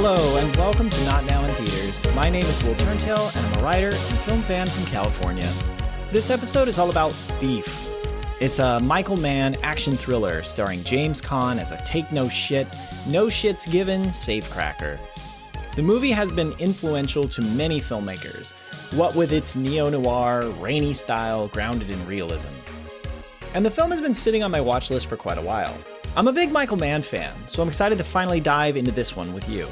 Hello, and welcome to Not Now in Theaters. My name is Will Turntail, and I'm a writer and film fan from California. This episode is all about Thief. It's a Michael Mann action thriller starring James Caan as a take-no-shit, no-shits-given safecracker. The movie has been influential to many filmmakers, what with its neo-noir, rainy style grounded in realism. And the film has been sitting on my watch list for quite a while. I'm a big Michael Mann fan, so I'm excited to finally dive into this one with you.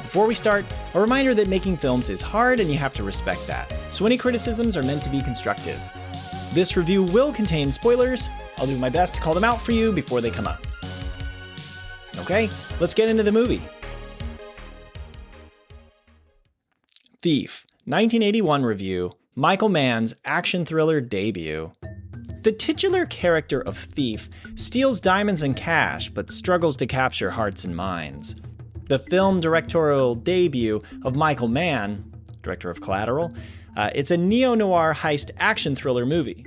Before we start, a reminder that making films is hard and you have to respect that, so any criticisms are meant to be constructive. This review will contain spoilers. I'll do my best to call them out for you before they come up. Okay, let's get into the movie. Thief, 1981 review, Michael Mann's action thriller debut. The titular character of Thief steals diamonds and cash, but struggles to capture hearts and minds. The film directorial debut of Michael Mann, director of Collateral, it's a neo-noir heist action thriller movie.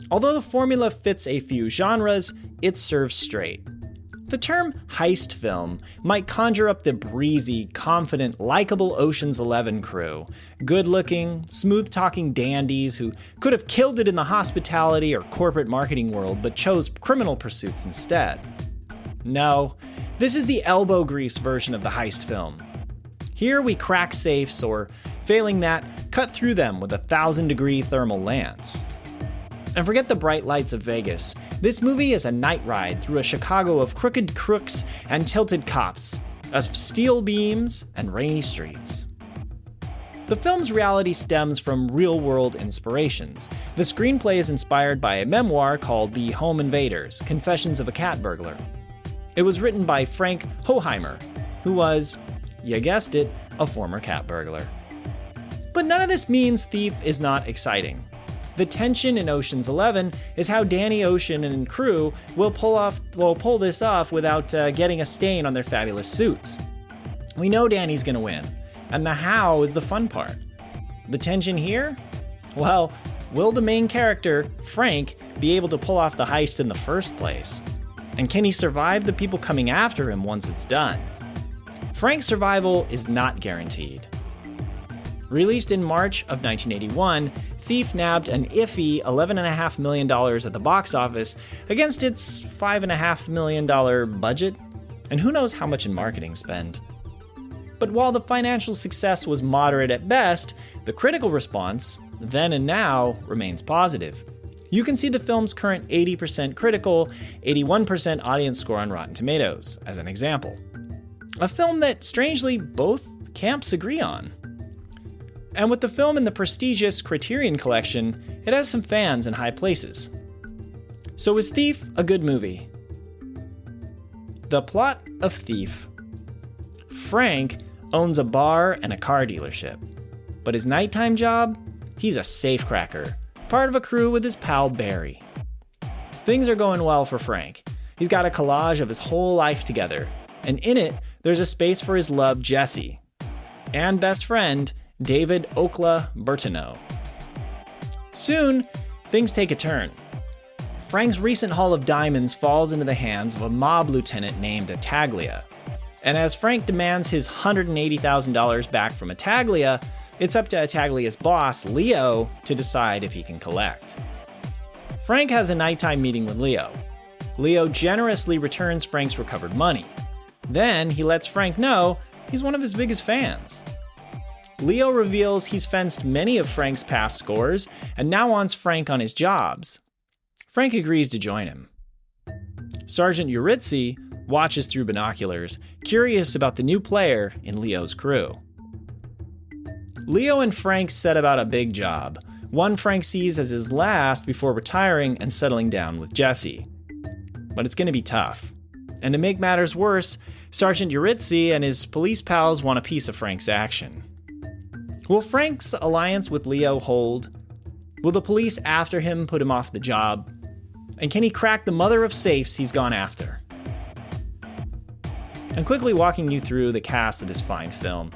Although the formula fits a few genres, it serves straight. The term heist film might conjure up the breezy, confident, likable Ocean's 11 crew. Good-looking, smooth-talking dandies who could have killed it in the hospitality or corporate marketing world but chose criminal pursuits instead. No, this is the elbow grease version of the heist film. Here we crack safes or, failing that, cut through them with a 1,000-degree thermal lance. And forget the bright lights of Vegas. This movie is a night ride through a Chicago of crooked crooks and tilted cops, of steel beams and rainy streets. The film's reality stems from real-world inspirations. The screenplay is inspired by a memoir called The Home Invaders: Confessions of a Cat Burglar. It was written by Frank Hoheimer, who was, you guessed it, a former cat burglar. But none of this means Thief is not exciting. The tension in Ocean's 11 is how Danny Ocean and crew will pull this off without getting a stain on their fabulous suits. We know Danny's gonna win, and the how is the fun part. The tension here? Well, will the main character, Frank, be able to pull off the heist in the first place? And can he survive the people coming after him once it's done? Frank's survival is not guaranteed. Released in March of 1981, Thief nabbed an iffy $11.5 million at the box office against its $5.5 million budget, and who knows how much in marketing spend. But while the financial success was moderate at best, the critical response, then and now, remains positive. You can see the film's current 80% critical, 81% audience score on Rotten Tomatoes, as an example. A film that, strangely, both camps agree on. And with the film in the prestigious Criterion collection, it has some fans in high places. So is Thief a good movie? The plot of Thief. Frank owns a bar and a car dealership. But his nighttime job? He's a safecracker, part of a crew with his pal Barry. Things are going well for Frank. He's got a collage of his whole life together, and in it, there's a space for his love, Jessie, and best friend, David Okla Bertineau. Soon, things take a turn. Frank's recent haul of diamonds falls into the hands of a mob lieutenant named Attaglia. And as Frank demands his $180,000 back from Attaglia, it's up to Attaglia's boss, Leo, to decide if he can collect. Frank has a nighttime meeting with Leo. Leo generously returns Frank's recovered money. Then he lets Frank know he's one of his biggest fans. Leo reveals he's fenced many of Frank's past scores and now wants Frank on his jobs. Frank agrees to join him. Sergeant Yuritsi watches through binoculars, curious about the new player in Leo's crew. Leo and Frank set about a big job, one Frank sees as his last before retiring and settling down with Jessie. But it's going to be tough. And to make matters worse, Sergeant Yuritsi and his police pals want a piece of Frank's action. Will Frank's alliance with Leo hold? Will the police after him put him off the job? And can he crack the mother of safes he's gone after? I'm quickly walking you through the cast of this fine film.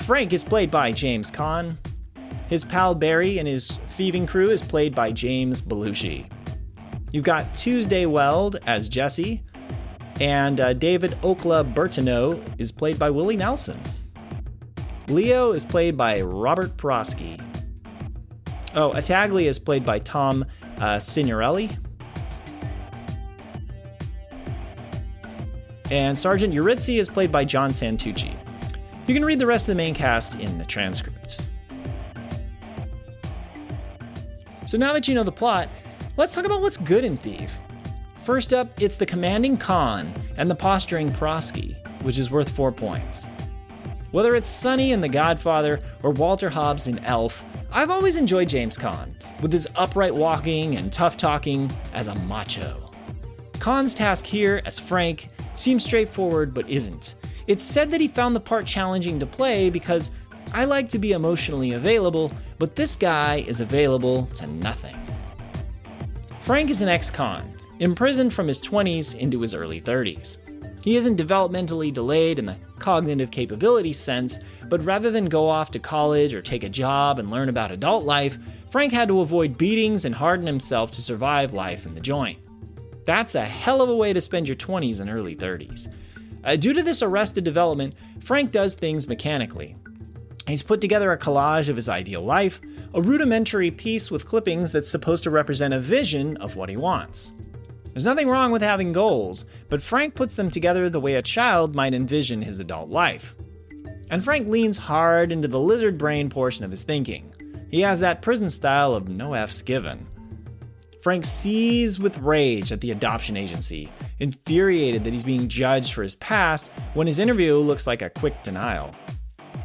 Frank is played by James Caan. His pal Barry and his thieving crew is played by James Belushi. You've got Tuesday Weld as Jessie, And David Okla Bertineau is played by Willie Nelson. Leo is played by Robert Prosky. Oh, Attaglia is played by Tom Signorelli. And Sergeant Urizzi is played by John Santucci. You can read the rest of the main cast in the transcript. So now that you know the plot, let's talk about what's good in Thief. First up, it's the commanding Caan and the posturing Prosky, which is worth 4 points. Whether it's Sonny in The Godfather or Walter Hobbs in Elf, I've always enjoyed James Caan, with his upright walking and tough talking as a macho. Caan's task here as Frank seems straightforward but isn't. It's said that he found the part challenging to play because I like to be emotionally available, but this guy is available to nothing. Frank is an ex-con, imprisoned from his 20s into his early 30s. He isn't developmentally delayed in the cognitive capability sense, but rather than go off to college or take a job and learn about adult life, Frank had to avoid beatings and harden himself to survive life in the joint. That's a hell of a way to spend your 20s and early 30s. Due to this arrested development, Frank does things mechanically. He's put together a collage of his ideal life, a rudimentary piece with clippings that's supposed to represent a vision of what he wants. There's nothing wrong with having goals, but Frank puts them together the way a child might envision his adult life. And Frank leans hard into the lizard brain portion of his thinking. He has that prison style of no F's given. Frank sees with rage at the adoption agency, infuriated that he's being judged for his past when his interview looks like a quick denial.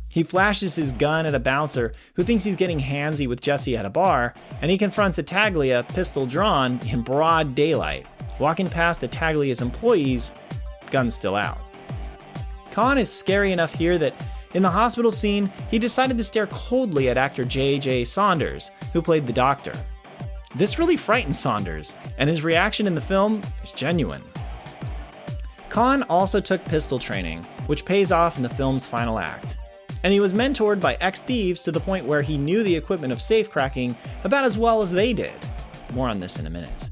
He flashes his gun at a bouncer who thinks he's getting handsy with Jesse at a bar, and he confronts Attaglia, pistol drawn, in broad daylight, walking past Attaglia's employees, gun still out. Caan is scary enough here that in the hospital scene, he decided to stare coldly at actor J.J. Saunders, who played the doctor. This really frightens Saunders, and his reaction in the film is genuine. Caan also took pistol training, which pays off in the film's final act. And he was mentored by ex-thieves to the point where he knew the equipment of safecracking about as well as they did. More on this in a minute.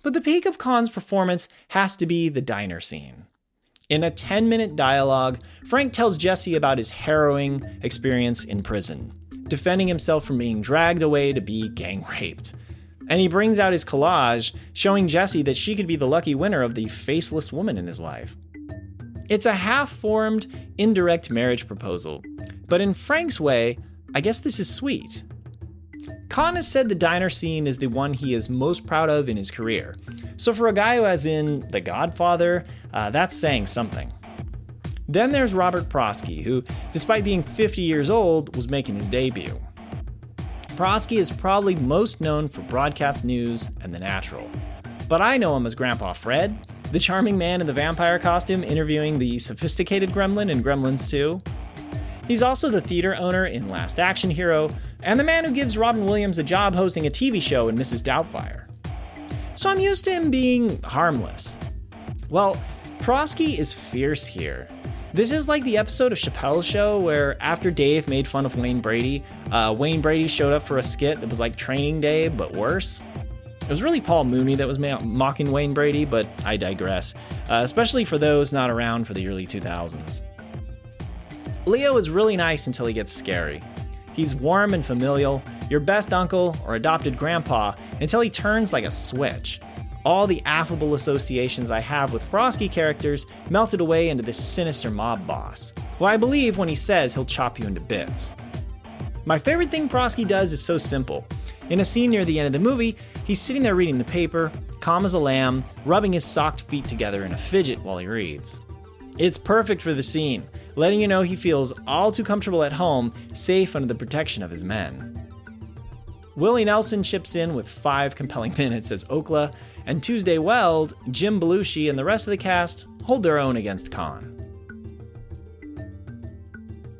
But the peak of Caan's performance has to be the diner scene. In a 10-minute dialogue, Frank tells Jesse about his harrowing experience in prison, defending himself from being dragged away to be gang raped. And he brings out his collage, showing Jesse that she could be the lucky winner of the faceless woman in his life. It's a half-formed, indirect marriage proposal, but in Frank's way, I guess this is sweet. Caan has said the diner scene is the one he is most proud of in his career, so for a guy who has in The Godfather, that's saying something. Then there's Robert Prosky, who, despite being 50 years old, was making his debut. Prosky is probably most known for broadcast news and The Natural, but I know him as Grandpa Fred, the charming man in the vampire costume interviewing the sophisticated gremlin in Gremlins 2. He's also the theater owner in Last Action Hero, and the man who gives Robin Williams a job hosting a TV show in Mrs. Doubtfire. So I'm used to him being harmless. Well, Prosky is fierce here. This is like the episode of Chappelle's Show where after Dave made fun of Wayne Brady showed up for a skit that was like Training Day, but worse. It was really Paul Mooney that was mocking Wayne Brady, but I digress, especially for those not around for the early 2000s. Leo is really nice until he gets scary. He's warm and familial, your best uncle or adopted grandpa, until he turns like a switch. All the affable associations I have with Prosky characters melted away into this sinister mob boss, who I believe when he says he'll chop you into bits. My favorite thing Prosky does is so simple. In a scene near the end of the movie, he's sitting there reading the paper, calm as a lamb, rubbing his socked feet together in a fidget while he reads. It's perfect for the scene, letting you know he feels all too comfortable at home, safe under the protection of his men. Willie Nelson chips in with 5 compelling minutes as Okla, and Tuesday Weld, Jim Belushi, and the rest of the cast hold their own against Caan.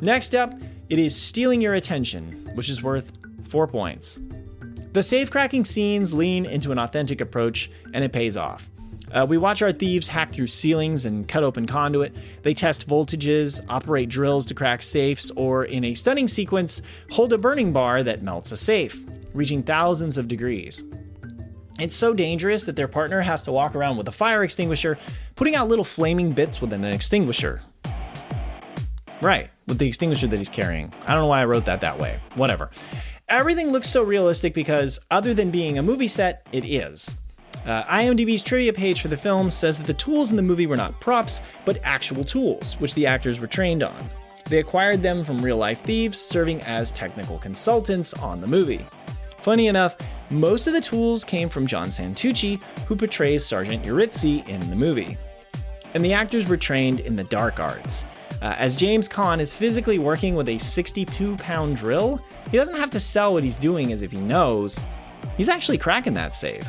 Next up, it is Stealing Your Attention, which is worth 4 points. The safecracking scenes lean into an authentic approach, and it pays off. We watch our thieves hack through ceilings and cut open conduit. They test voltages, operate drills to crack safes, or in a stunning sequence, hold a burning bar that melts a safe, reaching thousands of degrees. It's so dangerous that their partner has to walk around with a fire extinguisher, putting out little flaming bits with an extinguisher. Right, with the extinguisher that he's carrying. I don't know why I wrote that way. Whatever. Everything looks so realistic because, other than being a movie set, it is. IMDb's trivia page for the film says that the tools in the movie were not props, but actual tools, which the actors were trained on. They acquired them from real-life thieves, serving as technical consultants on the movie. Funny enough, most of the tools came from John Santucci, who portrays Sergeant Yuritsi in the movie. And the actors were trained in the dark arts. As James Caan is physically working with a 62-pound drill, he doesn't have to sell what he's doing as if he knows. He's actually cracking that safe.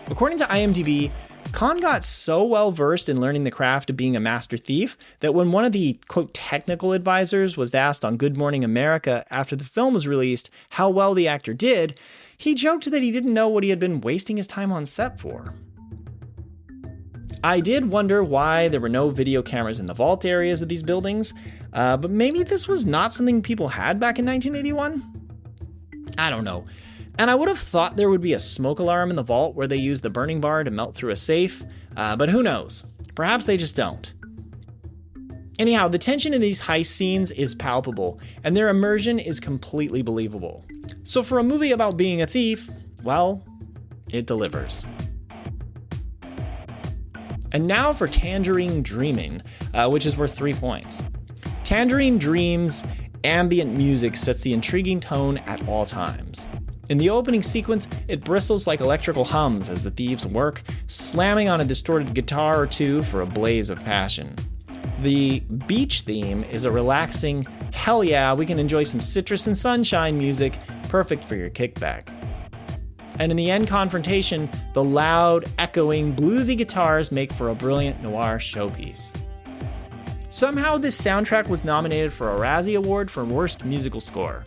According to IMDb, Caan got so well versed in learning the craft of being a master thief that when one of the, quote, technical advisors was asked on Good Morning America after the film was released how well the actor did, he joked that he didn't know what he had been wasting his time on set for. I did wonder why there were no video cameras in the vault areas of these buildings, but maybe this was not something people had back in 1981? I don't know. And I would have thought there would be a smoke alarm in the vault where they use the burning bar to melt through a safe, but who knows? Perhaps they just don't. Anyhow, the tension in these heist scenes is palpable, and their immersion is completely believable. So for a movie about being a thief, well, it delivers. And now for Tangerine Dreaming, which is worth 3 points. Tangerine Dream's ambient music sets the intriguing tone at all times. In the opening sequence, it bristles like electrical hums as the thieves work, slamming on a distorted guitar or two for a blaze of passion. The beach theme is a relaxing, hell yeah, we can enjoy some citrus and sunshine music, perfect for your kickback. And in the end confrontation, the loud, echoing, bluesy guitars make for a brilliant noir showpiece. Somehow this soundtrack was nominated for a Razzie Award for Worst Musical Score.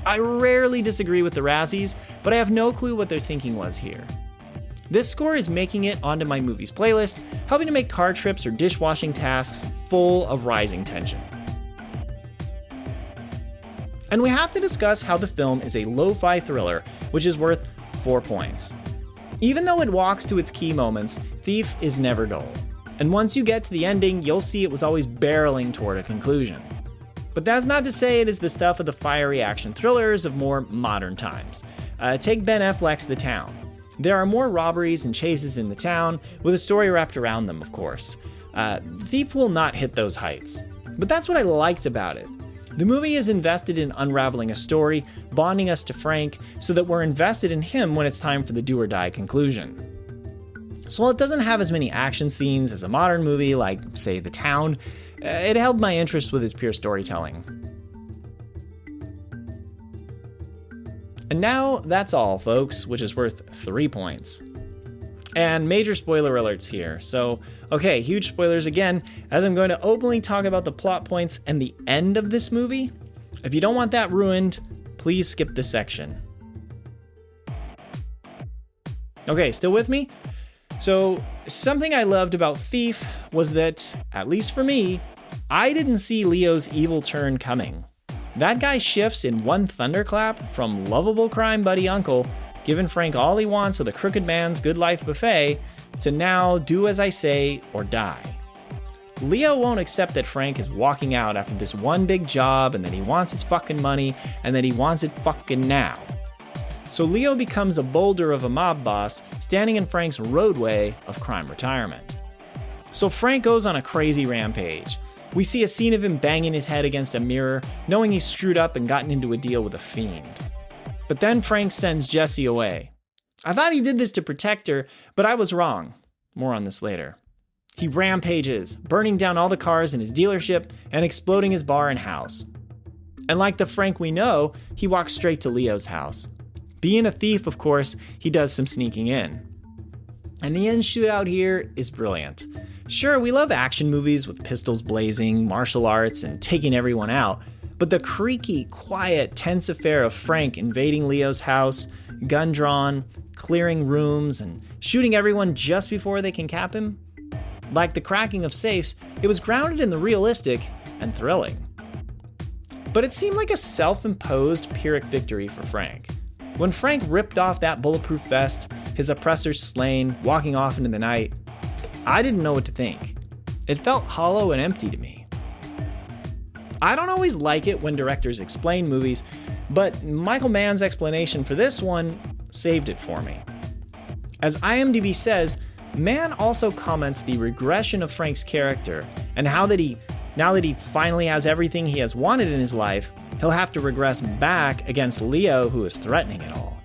I rarely disagree with the Razzies, but I have no clue what their thinking was here. This score is making it onto my movies playlist, helping to make car trips or dishwashing tasks full of rising tension. And we have to discuss how the film is a lo-fi thriller, which is worth 4 points. Even though it walks to its key moments, Thief is never dull. And once you get to the ending, you'll see it was always barreling toward a conclusion. But that's not to say it is the stuff of the fiery action thrillers of more modern times. Take Ben Affleck's The Town. There are more robberies and chases in the town, with a story wrapped around them, of course. Thief will not hit those heights. But that's what I liked about it. The movie is invested in unraveling a story, bonding us to Frank, so that we're invested in him when it's time for the do-or-die conclusion. So while it doesn't have as many action scenes as a modern movie like, say, The Town, it held my interest with its pure storytelling. And now, that's all, folks, which is worth 3 points. And major spoiler alerts here. So, okay, huge spoilers again, as I'm going to openly talk about the plot points and the end of this movie. If you don't want that ruined, please skip this section. Okay, still with me? So, something I loved about Thief was that, at least for me, I didn't see Leo's evil turn coming. That guy shifts in one thunderclap from lovable crime buddy uncle, giving Frank all he wants of the crooked man's good life buffet, to now do as I say or die. Leo won't accept that Frank is walking out after this one big job and that he wants his fucking money and that he wants it fucking now. So Leo becomes a boulder of a mob boss standing in Frank's roadway of crime retirement. So Frank goes on a crazy rampage. We see a scene of him banging his head against a mirror, knowing he's screwed up and gotten into a deal with a fiend. But then Frank sends Jessie away. I thought he did this to protect her, but I was wrong. More on this later. He rampages, burning down all the cars in his dealership and exploding his bar and house. And like the Frank we know, he walks straight to Leo's house. Being a thief, of course, he does some sneaking in. And the end shootout here is brilliant. Sure, we love action movies with pistols blazing, martial arts, and taking everyone out, but the creaky, quiet, tense affair of Frank invading Leo's house, gun drawn, clearing rooms, and shooting everyone just before they can cap him? Like the cracking of safes, it was grounded in the realistic and thrilling. But it seemed like a self-imposed Pyrrhic victory for Frank. When Frank ripped off that bulletproof vest, his oppressors slain, walking off into the night, I didn't know what to think. It felt hollow and empty to me. I don't always like it when directors explain movies, but Michael Mann's explanation for this one saved it for me. As IMDb says, Mann also comments the regression of Frank's character and how that now that he finally has everything he has wanted in his life, he'll have to regress back against Leo, who is threatening it all.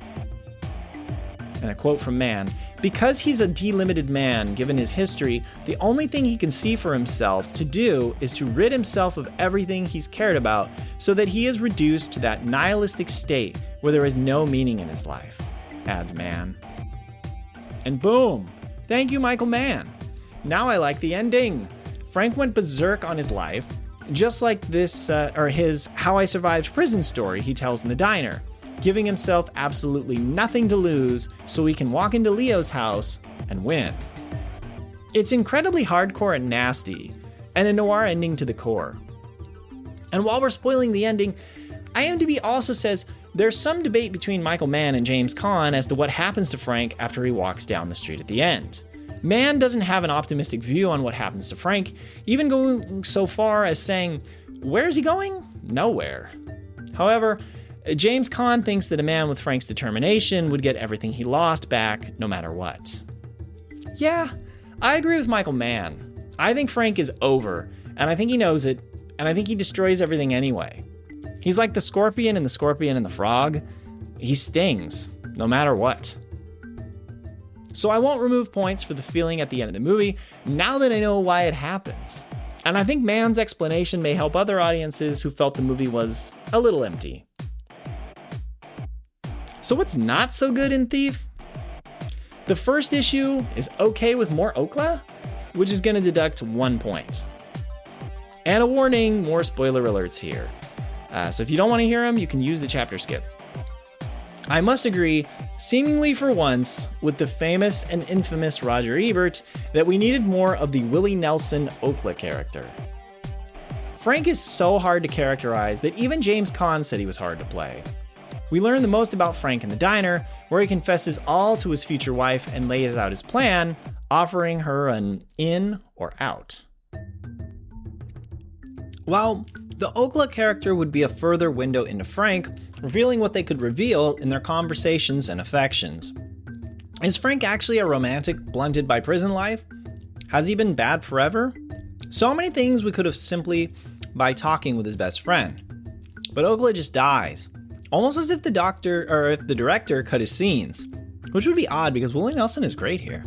And a quote from Mann, "Because he's a delimited man, given his history, the only thing he can see for himself to do is to rid himself of everything he's cared about so that he is reduced to that nihilistic state where there is no meaning in his life," adds Mann. And boom! Thank you, Michael Mann. Now I like the ending. Frank went berserk on his life, just like this, his How I Survived Prison story he tells in the diner, giving himself absolutely nothing to lose so he can walk into Leo's house and win. It's incredibly hardcore and nasty, and a noir ending to the core. And while we're spoiling the ending, IMDb also says there's some debate between Michael Mann and James Caan as to what happens to Frank after he walks down the street at the end. Mann doesn't have an optimistic view on what happens to Frank, even going so far as saying, where is he going? Nowhere. However, James Caan thinks that a man with Frank's determination would get everything he lost back no matter what. Yeah, I agree with Michael Mann. I think Frank is over, and I think he knows it, and I think he destroys everything anyway. He's like the scorpion and the frog. He stings, no matter what. So I won't remove points for the feeling at the end of the movie, now that I know why it happens. And I think Mann's explanation may help other audiences who felt the movie was a little empty. So what's not so good in Thief? The first issue is okay with more Okla, which is going to deduct 1 point. And a warning, more spoiler alerts here. So if you don't want to hear them, you can use the chapter skip. I must agree, seemingly for once, with the famous and infamous Roger Ebert, that we needed more of the Willie Nelson Okla character. Frank is so hard to characterize that even James Caan said he was hard to play. We learn the most about Frank in the diner, where he confesses all to his future wife and lays out his plan, offering her an in or out. While the Okla character would be a further window into Frank, revealing what they could reveal in their conversations and affections. Is Frank actually a romantic blunted by prison life? Has he been bad forever? So many things we could have simply by talking with his best friend. But Okla just dies, almost as if the director cut his scenes, which would be odd because Willie Nelson is great here.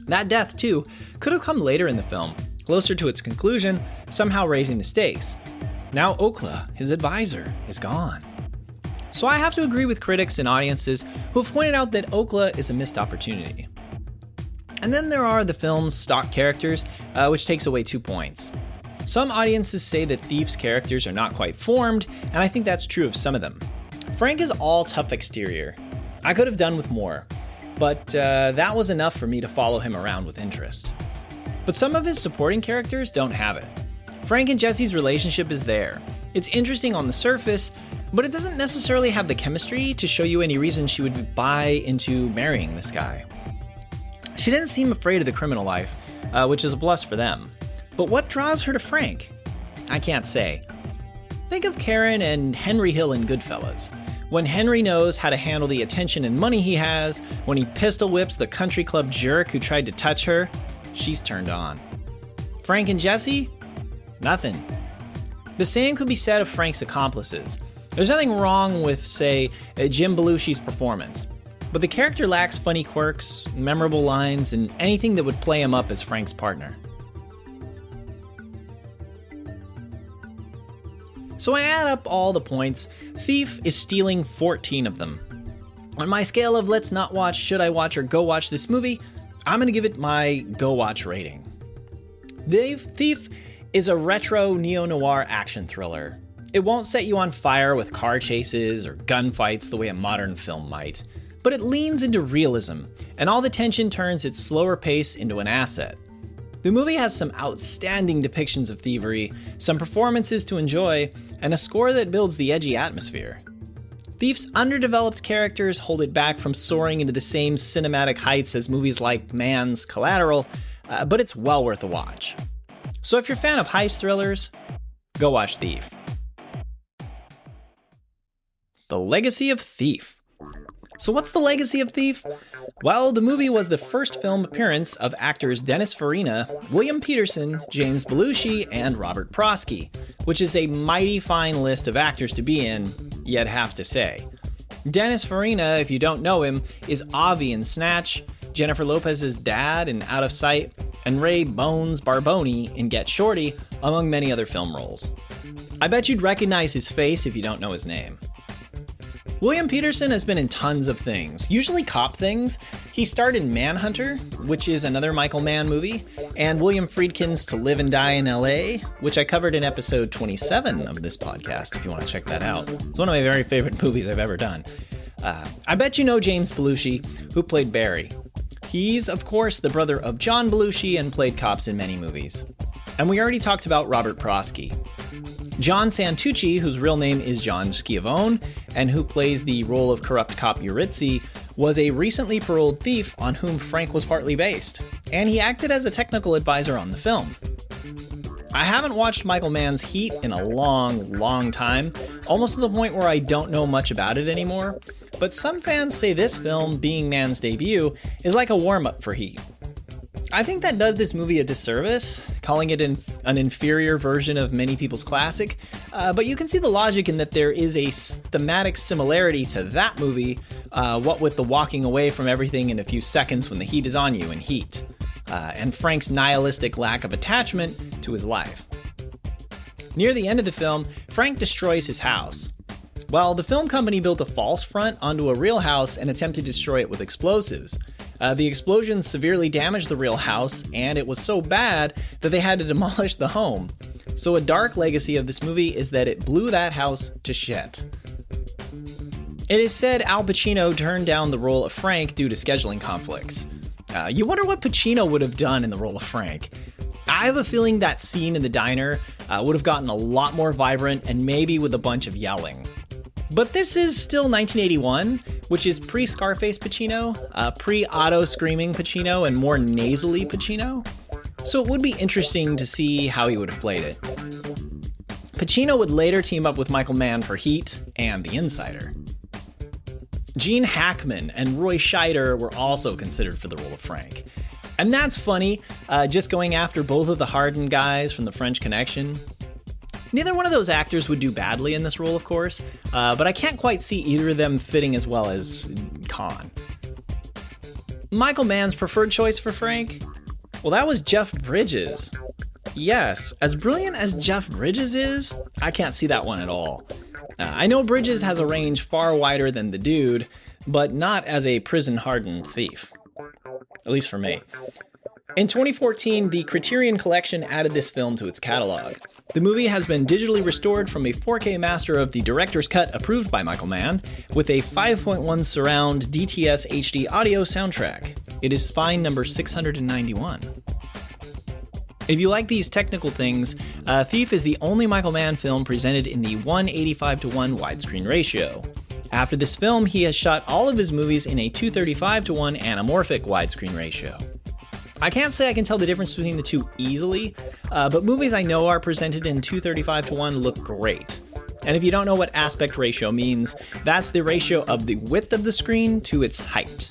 That death, too, could have come later in the film, closer to its conclusion, somehow raising the stakes. Now Okla, his advisor, is gone. So I have to agree with critics and audiences who have pointed out that Okla is a missed opportunity. And then there are the film's stock characters, which takes away 2 points. Some audiences say that Thief's characters are not quite formed, and I think that's true of some of them. Frank is all tough exterior. I could have done with more, but that was enough for me to follow him around with interest. But some of his supporting characters don't have it. Frank and Jesse's relationship is there. It's interesting on the surface, but it doesn't necessarily have the chemistry to show you any reason she would buy into marrying this guy. She didn't seem afraid of the criminal life, which is a plus for them. But what draws her to Frank? I can't say. Think of Karen and Henry Hill in Goodfellas. When Henry knows how to handle the attention and money he has, when he pistol whips the country club jerk who tried to touch her, she's turned on. Frank and Jesse? Nothing. The same could be said of Frank's accomplices. There's nothing wrong with, say, Jim Belushi's performance, but the character lacks funny quirks, memorable lines, and anything that would play him up as Frank's partner. So I add up all the points. Thief is stealing 14 of them. On my scale of let's not watch, should I watch, or go watch this movie, I'm gonna give it my go watch rating. Thief is a retro neo-noir action thriller. It won't set you on fire with car chases or gunfights the way a modern film might, but it leans into realism, and all the tension turns its slower pace into an asset. The movie has some outstanding depictions of thievery, some performances to enjoy, and a score that builds the edgy atmosphere. Thief's underdeveloped characters hold it back from soaring into the same cinematic heights as movies like Mann's Collateral, but it's well worth a watch. So if you're a fan of heist thrillers, go watch Thief. The Legacy of Thief. So what's the legacy of Thief? Well, the movie was the first film appearance of actors Dennis Farina, William Peterson, James Belushi, and Robert Prosky, which is a mighty fine list of actors to be in, yet have to say. Dennis Farina, if you don't know him, is Avi in Snatch, Jennifer Lopez's dad in Out of Sight, and Ray Bones Barboni in Get Shorty, among many other film roles. I bet you'd recognize his face if you don't know his name. William Peterson has been in tons of things, usually cop things. He starred in Manhunter, which is another Michael Mann movie, and William Friedkin's To Live and Die in LA, which I covered in episode 27 of this podcast, if you want to check that out. It's one of my very favorite movies I've ever done. I bet you know James Belushi, who played Barry. He's, of course, the brother of John Belushi and played cops in many movies. And we already talked about Robert Prosky. John Santucci, whose real name is John Schiavone, and who plays the role of corrupt cop Eurizzi, was a recently paroled thief on whom Frank was partly based, and he acted as a technical advisor on the film. I haven't watched Michael Mann's Heat in a long time, almost to the point where I don't know much about it anymore, but some fans say this film, being Mann's debut, is like a warm-up for Heat. I think that does this movie a disservice, calling it an inferior version of many people's classic, but you can see the logic in that there is a thematic similarity to that movie, what with the walking away from everything in a few seconds when the heat is on you in Heat, and Frank's nihilistic lack of attachment to his life. Near the end of the film, Frank destroys his house. Well, the film company built a false front onto a real house and attempted to destroy it with explosives. The explosion severely damaged the real house, and it was so bad that they had to demolish the home. So a dark legacy of this movie is that it blew that house to shit. It is said Al Pacino turned down the role of Frank due to scheduling conflicts. You wonder what Pacino would have done in the role of Frank. I have a feeling that scene in the diner would have gotten a lot more vibrant and maybe with a bunch of yelling. But this is still 1981, which is pre-Scarface Pacino, pre-auto-screaming Pacino, and more nasally Pacino. So it would be interesting to see how he would have played it. Pacino would later team up with Michael Mann for Heat and The Insider. Gene Hackman and Roy Scheider were also considered for the role of Frank. And that's funny, just going after both of the hardened guys from The French Connection. Neither one of those actors would do badly in this role, of course, but I can't quite see either of them fitting as well as Caan. Michael Mann's preferred choice for Frank? Well, that was Jeff Bridges. Yes, as brilliant as Jeff Bridges is, I can't see that one at all. I know Bridges has a range far wider than the dude, but not as a prison-hardened thief. At least for me. In 2014, the Criterion Collection added this film to its catalog. The movie has been digitally restored from a 4K master of the director's cut approved by Michael Mann, with a 5.1 surround DTS HD audio soundtrack. It is spine number 691. If you like these technical things, Thief is the only Michael Mann film presented in the 1:85:1 widescreen ratio. After this film, he has shot all of his movies in a 2:35:1 anamorphic widescreen ratio. I can't say I can tell the difference between the two easily, but movies I know are presented in 2:35:1 look great. And if you don't know what aspect ratio means, that's the ratio of the width of the screen to its height.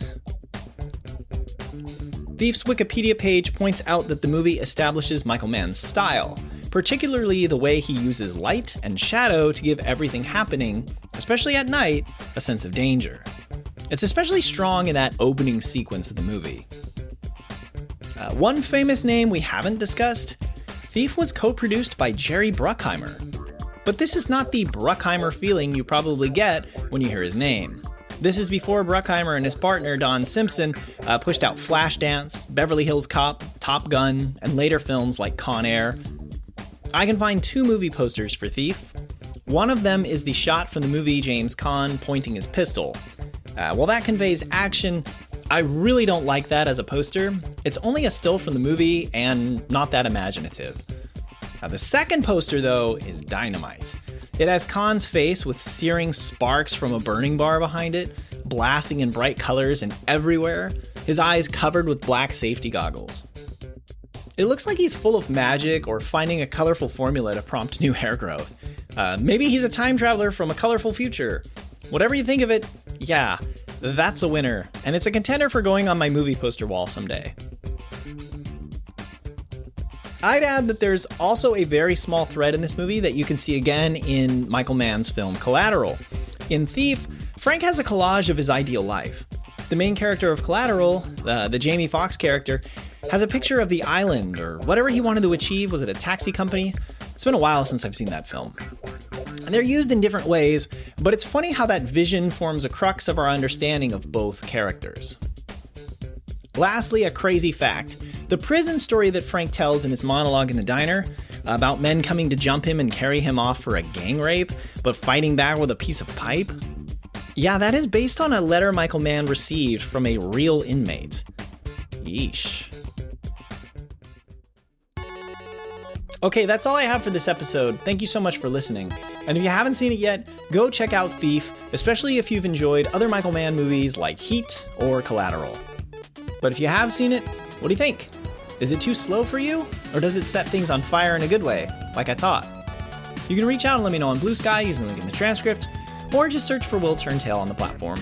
Thief's Wikipedia page points out that the movie establishes Michael Mann's style, particularly the way he uses light and shadow to give everything happening, especially at night, a sense of danger. It's especially strong in that opening sequence of the movie. One famous name we haven't discussed, Thief was co-produced by Jerry Bruckheimer. But this is not the Bruckheimer feeling you probably get when you hear his name. This is before Bruckheimer and his partner Don Simpson pushed out Flashdance, Beverly Hills Cop, Top Gun, and later films like Con Air. I can find two movie posters for Thief. One of them is the shot from the movie James Caan pointing his pistol. While that conveys action, I really don't like that as a poster. It's only a still from the movie and not that imaginative. The second poster, though, is dynamite. It has Caan's face with searing sparks from a burning bar behind it, blasting in bright colors and everywhere, his eyes covered with black safety goggles. It looks like he's full of magic or finding a colorful formula to prompt new hair growth. Maybe he's a time traveler from a colorful future. Whatever you think of it, yeah, that's a winner, and it's a contender for going on my movie poster wall someday. I'd add that there's also a very small thread in this movie that you can see again in Michael Mann's film Collateral. In Thief, Frank has a collage of his ideal life. The main character of Collateral, the Jamie Foxx character, has a picture of the island or whatever he wanted to achieve. Was it a taxi company? It's been a while since I've seen that film. And they're used in different ways, but it's funny how that vision forms a crux of our understanding of both characters. Lastly, a crazy fact. The prison story that Frank tells in his monologue in the diner about men coming to jump him and carry him off for a gang rape, but fighting back with a piece of pipe? Yeah, that is based on a letter Michael Mann received from a real inmate. Yeesh. Okay, that's all I have for this episode. Thank you so much for listening. And if you haven't seen it yet, go check out Thief, especially if you've enjoyed other Michael Mann movies like Heat or Collateral. But if you have seen it, what do you think? Is it too slow for you? Or does it set things on fire in a good way, like I thought? You can reach out and let me know on Blue Sky using the link in the transcript, or just search for Will Turntail on the platform.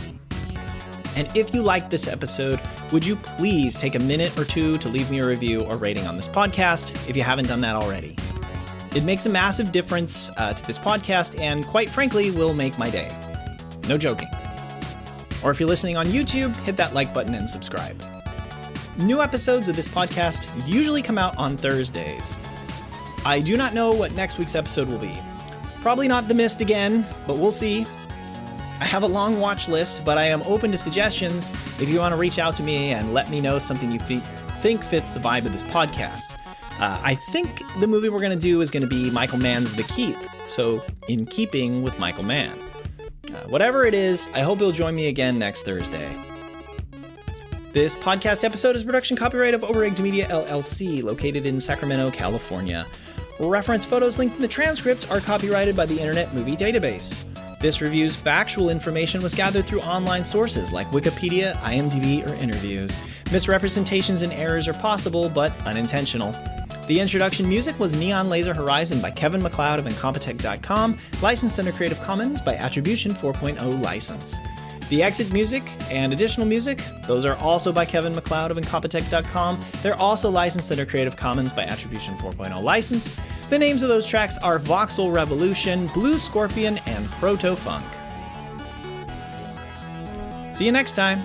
And if you liked this episode, would you please take a minute or two to leave me a review or rating on this podcast if you haven't done that already? It makes a massive difference to this podcast and, quite frankly, will make my day. No joking. Or if you're listening on YouTube, hit that like button and subscribe. New episodes of this podcast usually come out on Thursdays. I do not know what next week's episode will be. Probably not The Mist again, but we'll see. I have a long watch list, but I am open to suggestions if you want to reach out to me and let me know something you think fits the vibe of this podcast. I think the movie we're going to do is going to be Michael Mann's The Keep, so in keeping with Michael Mann. Whatever it is, I hope you'll join me again next Thursday. This podcast episode is production copyright of Overegged Media LLC, located in Sacramento, California. Reference photos linked in the transcript are copyrighted by the Internet Movie Database. This review's factual information was gathered through online sources like Wikipedia, IMDb, or interviews. Misrepresentations and errors are possible, but unintentional. The introduction music was Neon Laser Horizon by Kevin MacLeod of Incompetech.com, licensed under Creative Commons by Attribution 4.0 license. The exit music and additional music, those are also by Kevin MacLeod of Incompetech.com. They're also licensed under Creative Commons by Attribution 4.0 license. The names of those tracks are Voxel Revolution, Blue Scorpion, and Proto Funk. See you next time.